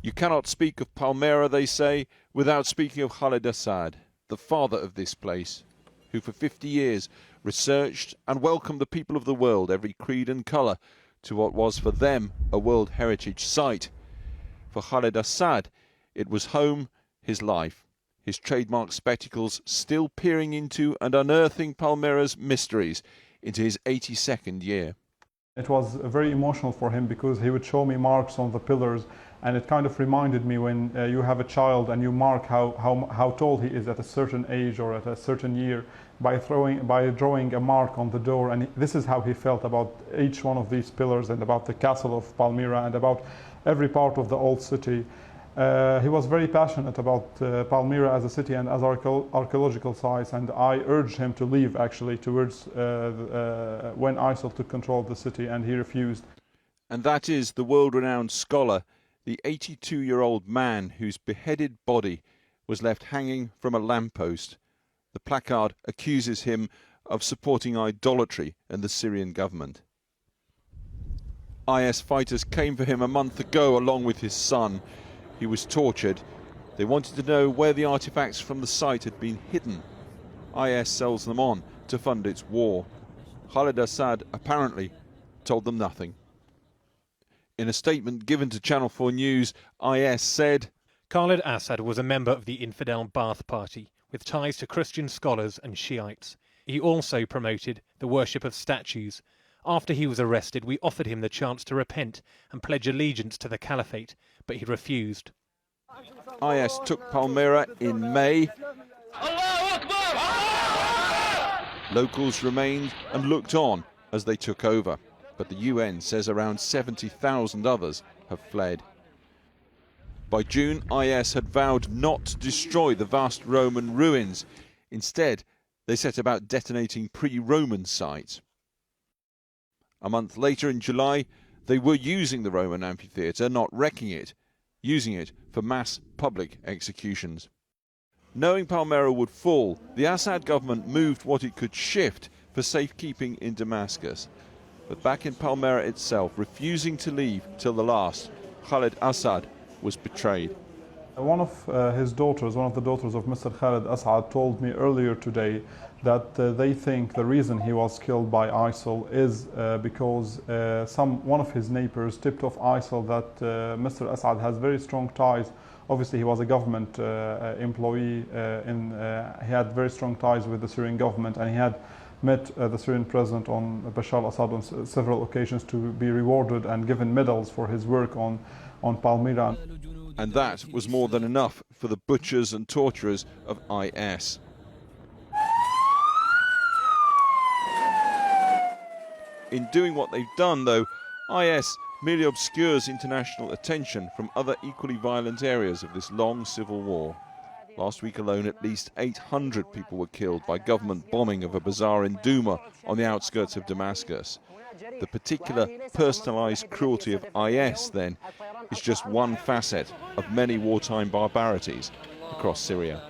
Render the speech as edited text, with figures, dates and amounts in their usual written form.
You cannot speak of Palmyra, they say, without speaking of Khaled Assad, the father of this place, who for 50 years researched and welcomed the people of the world, every creed and colour, to what was for them a World Heritage Site. For Khaled Assad, it was home, his life, his trademark spectacles still peering into and unearthing Palmyra's mysteries into his 82nd year. It was very emotional for him because he would show me marks on the pillars, and it kind of reminded me when you have a child and you mark how tall he is at a certain age or at a certain year by drawing a mark on the door. And this is how he felt about each one of these pillars and about the castle of Palmyra and about every part of the old city. He was very passionate about Palmyra as a city and as archaeological sites, and I urged him to leave actually towards when ISIL took control of the city, and he refused. And that is the world-renowned scholar, the 82-year-old man whose beheaded body was left hanging from a lamppost. The placard accuses him of supporting idolatry and the Syrian government. IS fighters came for him a month ago along with his son. He was tortured. They wanted to know where the artifacts from the site had been hidden. IS sells them on to fund its war. Khaled Assad apparently told them nothing. In a statement given to Channel 4 News, IS said, Khaled Assad was a member of the infidel Ba'ath Party, with ties to Christian scholars and Shiites. He also promoted the worship of statues. After he was arrested, we offered him the chance to repent and pledge allegiance to the caliphate, but he refused. IS took Palmyra in May. Locals remained and looked on as they took over, but the UN says around 70,000 others have fled. By June, IS had vowed not to destroy the vast Roman ruins. Instead, they set about detonating pre-Roman sites. A month later, in July, they were using the Roman amphitheatre, not wrecking it, using it for mass public executions. Knowing Palmyra would fall, the Assad government moved what it could shift for safekeeping in Damascus. But back in Palmyra itself, refusing to leave till the last, Khaled Assad was betrayed. One of his daughters, one of the daughters of Mr. Khaled Assad, told me earlier today that they think the reason he was killed by ISIL is because one of his neighbors tipped off ISIL that Mr. Assad has very strong ties. Obviously, he was a government employee, he had very strong ties with the Syrian government, and he had met the Syrian president Bashar al-Assad on several occasions to be rewarded and given medals for his work on Palmyra. And that was more than enough for the butchers and torturers of IS. In doing what they've done, though, IS merely obscures international attention from other equally violent areas of this long civil war. Last week alone, at least 800 people were killed by government bombing of a bazaar in Douma on the outskirts of Damascus. The particular personalised cruelty of IS, then, is just one facet of many wartime barbarities across Syria.